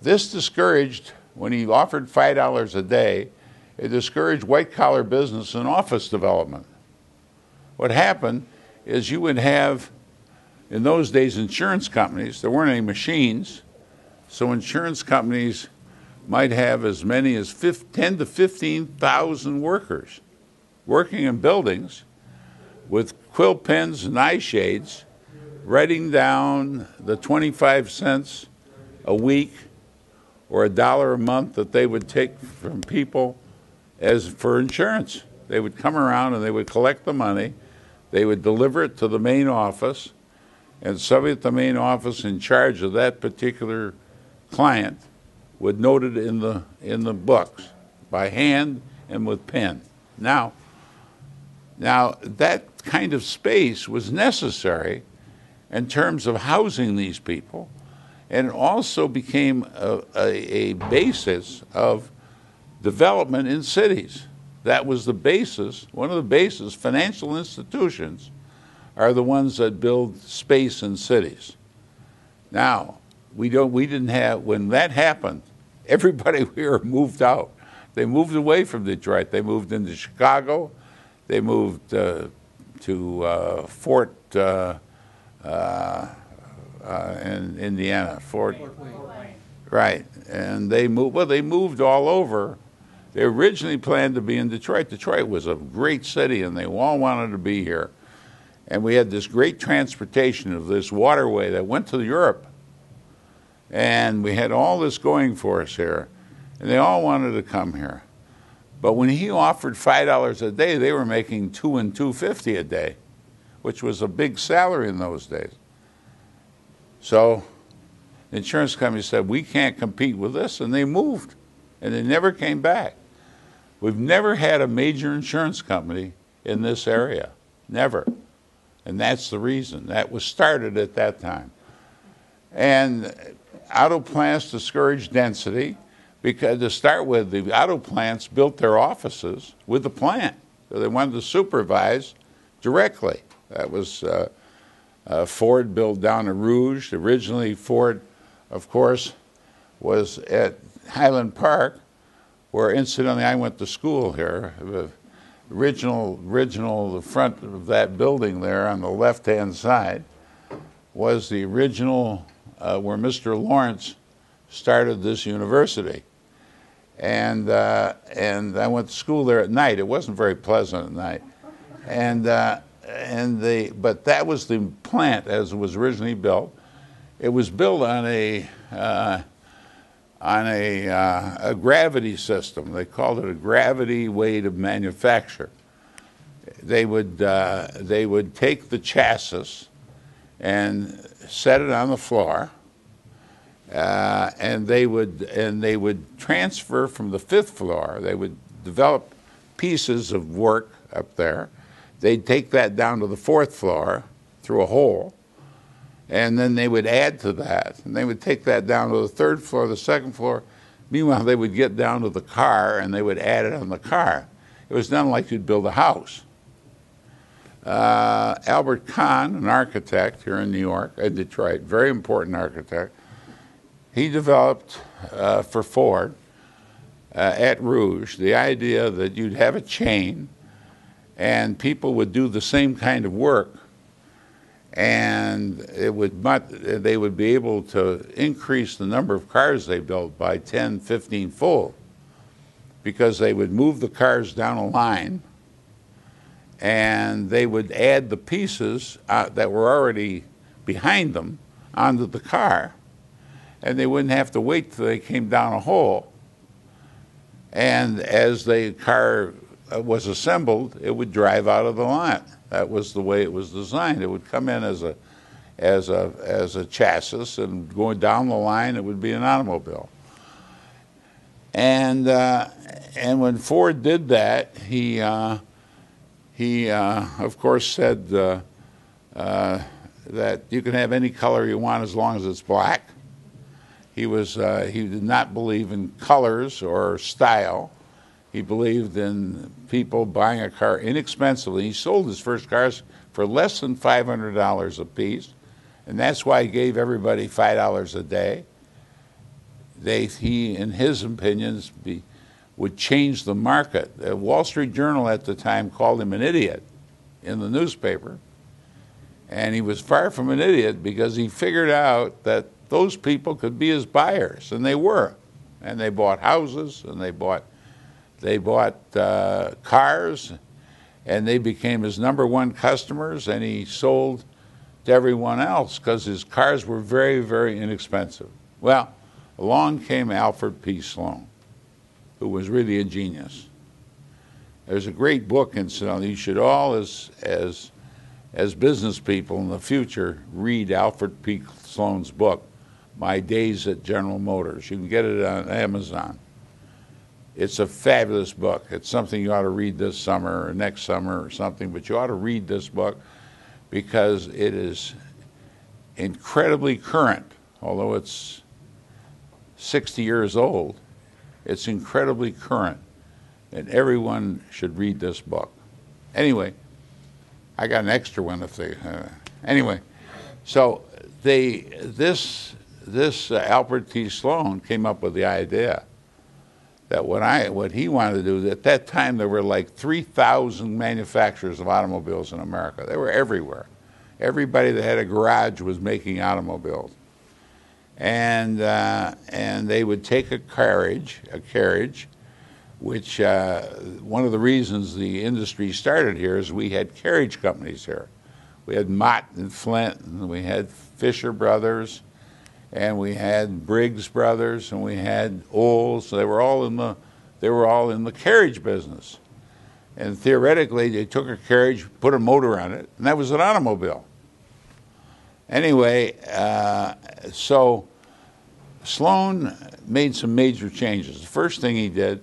This discouraged, when he offered $5 a day, it discouraged white-collar business and office development. What happened is you would have, in those days, insurance companies. There weren't any machines, so insurance companies might have as many as 10 to 15,000 workers working in buildings with quill pens and eye shades, writing down the 25 cents a week or $1 a month that they would take from people as for insurance. They would come around and they would collect the money, they would deliver it to the main office, and somebody at the main office in charge of that particular client would note it in the books by hand and with pen. Now that kind of space was necessary in terms of housing these people, and it also became a basis of development in cities. That was the basis, one of the bases. Financial institutions are the ones that build space in cities. Now, we didn't have, when that happened, everybody here moved out. They moved away from Detroit. They moved into Chicago. They moved to Fort in Indiana, Fort Wayne. Right, and they moved all over. They originally planned to be in Detroit. Detroit was a great city, and they all wanted to be here. And we had this great transportation of this waterway that went to Europe. And we had all this going for us here, and they all wanted to come here. But when he offered $5 a day, they were making $2 and $2.50 a day, which was a big salary in those days. So the insurance company said, we can't compete with this, and they moved, and they never came back. We've never had a major insurance company in this area, never. And that's the reason. That was started at that time. And auto plants discouraged density, because to start with, the auto plants built their offices with the plant. So they wanted to supervise directly. That was Ford built down to Rouge. Originally, Ford, of course, was at Highland Park, where incidentally I went to school here. The the front of that building there on the left-hand side was the original where Mr. Lawrence started this university. And I went to school there at night. It wasn't very pleasant at night. But that was the plant as it was originally built. It was built on a gravity system. They called it a gravity way to manufacture. They would take the chassis and set it on the floor, and they would transfer from the 5th floor. They would develop pieces of work up there. They'd take that down to the 4th floor through a hole, and then they would add to that, and they would take that down to the 3rd floor, the 2nd floor. Meanwhile, they would get down to the car, and they would add it on the car. It was done like you'd build a house. Albert Kahn, an architect here in New York, in Detroit, very important architect, he developed for Ford at Rouge the idea that you'd have a chain and people would do the same kind of work, and they would be able to increase the number of cars they built by 10, 15-fold, because they would move the cars down a line and they would add the pieces that were already behind them onto the car, and they wouldn't have to wait till they came down a hole. And as the car was assembled, it would drive out of the lot. That was the way it was designed. It would come in as a chassis, and going down the line, it would be an automobile. And when Ford did that, he of course said that you can have any color you want as long as it's black. He did not believe in colors or style. He believed in people buying a car inexpensively. He sold his first cars for less than $500 a piece, and that's why he gave everybody $5 a day. he, in his opinions, would change the market. The Wall Street Journal at the time called him an idiot in the newspaper. And he was far from an idiot because he figured out that those people could be his buyers, and they were. And they bought houses, and they bought cars, and they became his #1 customers, and he sold to everyone else because his cars were very, very inexpensive. Well, along came Alfred P. Sloan, who was really a genius. There's a great book, incidentally. You should all, as business people in the future, read Alfred P. Sloan's book, My Days at General Motors. You can get it on Amazon. It's a fabulous book. It's something you ought to read this summer or next summer or something, but you ought to read this book because it is incredibly current. Although it's 60 years old, it's incredibly current, and everyone should read this book. Anyway, I got an extra one if they. Anyway, so this Alfred T. Sloan came up with the idea that what he wanted to do. At that time, there were like 3,000 manufacturers of automobiles in America. They were everywhere. Everybody that had a garage was making automobiles, and they would take a carriage, which one of the reasons the industry started here is we had carriage companies here. We had Mott and Flint, and we had Fisher Brothers, and we had Briggs Brothers, and we had Olds. They were all in the carriage business. And theoretically, they took a carriage, put a motor on it, and that was an automobile. Anyway, so Sloan made some major changes. The first thing he did,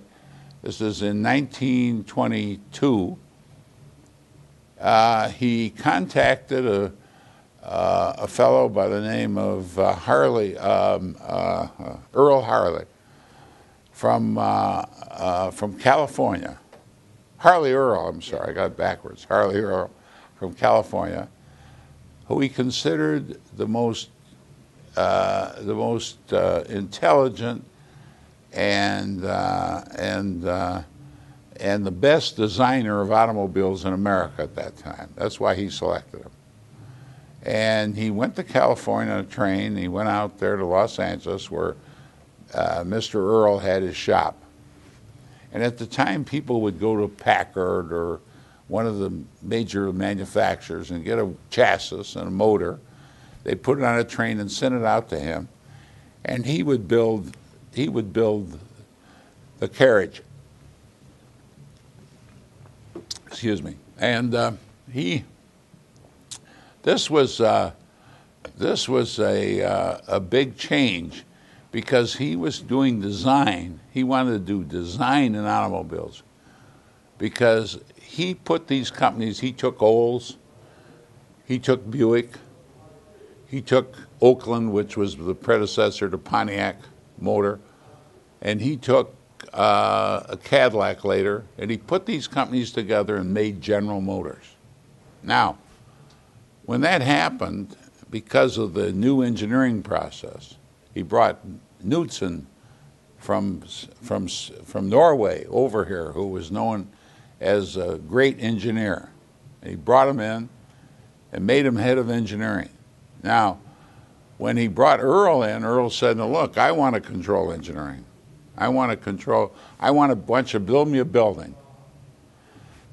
this is in 1922, he contacted a fellow by the name of Earl Harley from California. Harley Earl, I'm sorry, I got it backwards. Harley Earl from California, who he considered the most intelligent and the best designer of automobiles in America at that time. That's why he selected him. And he went to California on a train. He went out there to Los Angeles where Mr. Earl had his shop. And at the time, people would go to Packard or one of the major manufacturers and get a chassis and a motor. They put it on a train and send it out to him, and he would build the carriage. Excuse me. And this was a big change because he was doing design. He wanted to do design in automobiles because he put these companies, he took Olds, he took Buick, he took Oakland, which was the predecessor to Pontiac Motor, and he took a Cadillac later, and he put these companies together and made General Motors. Now, when that happened, because of the new engineering process, he brought Knudsen from Norway over here, who was known as a great engineer. And he brought him in and made him head of engineering. Now, when he brought Earl in, Earl said, "No, look, I want to control engineering. I want a bunch of build me a building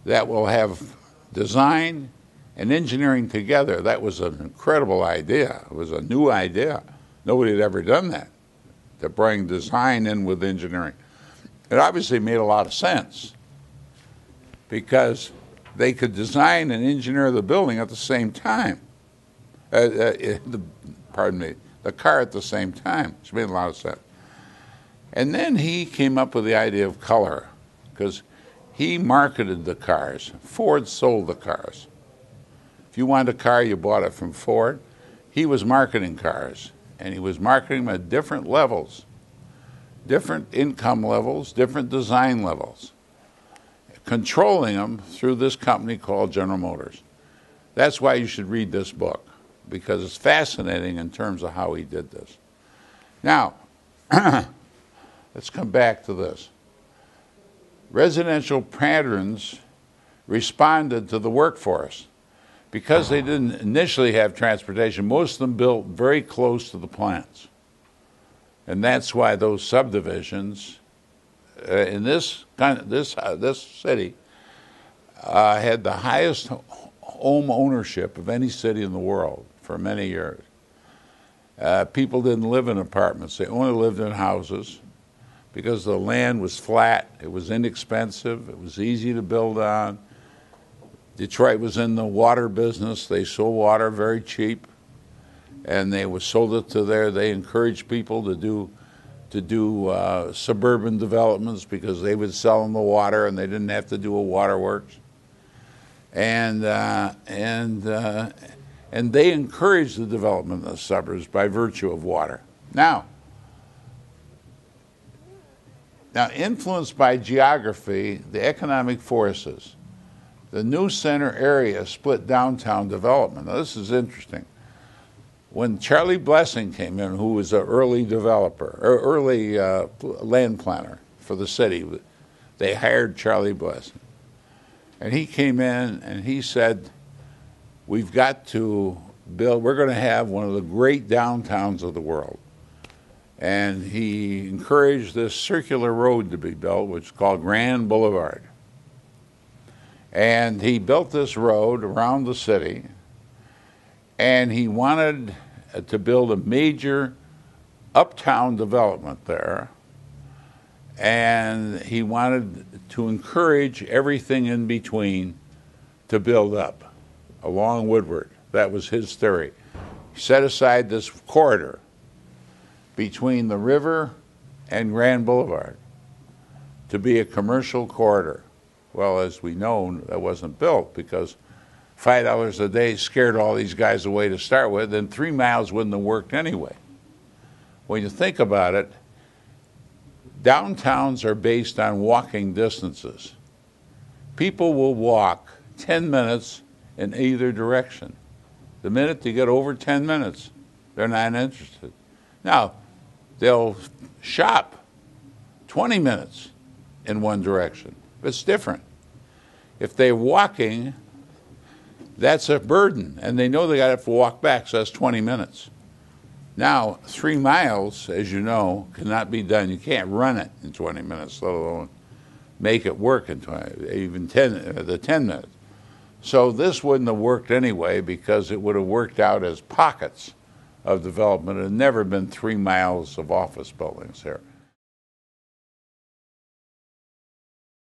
that will have design and engineering together." That was an incredible idea. It was a new idea. Nobody had ever done that, to bring design in with engineering. It obviously made a lot of sense because they could design and engineer the building at the same time. Pardon me, the car at the same time, which made a lot of sense. And then he came up with the idea of color because he marketed the cars. Ford sold the cars. If you wanted a car, you bought it from Ford. He was marketing cars, and he was marketing them at different levels, different income levels, different design levels, controlling them through this company called General Motors. That's why you should read this book, because it's fascinating in terms of how he did this. Now, let's come back to this. Residential patterns responded to the workforce. Because they didn't initially have transportation, most of them built very close to the plants. And that's why those subdivisions in this city had the highest home ownership of any city in the world for many years. People didn't live in apartments. They only lived in houses because the land was flat. It was inexpensive. It was easy to build on. Detroit was in the water business. They sold water very cheap, and they sold it to they encouraged people to do suburban developments because they would sell them the water and they didn't have to do a waterworks. And they encouraged the development of the suburbs by virtue of water. Now, influenced by geography, the economic forces, the new center area split downtown development. Now, this is interesting. When Charlie Blessing came in, who was an early developer, or early land planner for the city, they hired Charlie Blessing. And he came in and he said, we've got to build, we're going to have one of the great downtowns of the world. And he encouraged this circular road to be built, which is called Grand Boulevard. And he built this road around the city, and he wanted to build a major uptown development there, and he wanted to encourage everything in between to build up along Woodward. That was his theory. He set aside this corridor between the river and Grand Boulevard to be a commercial corridor. Well, as we know, that wasn't built because $5 a day scared all these guys away to start with, and 3 miles wouldn't have worked anyway. When you think about it, downtowns are based on walking distances. People will walk 10 minutes in either direction. The minute they get over 10 minutes, they're not interested. Now, they'll shop 20 minutes in one direction. It's different. If they're walking, that's a burden, and they know they got to walk back, so that's 20 minutes. Now, 3 miles, as you know, cannot be done. You can't run it in 20 minutes, let alone make it work in 10 minutes. So this wouldn't have worked anyway because it would have worked out as pockets of development. It had never been 3 miles of office buildings here.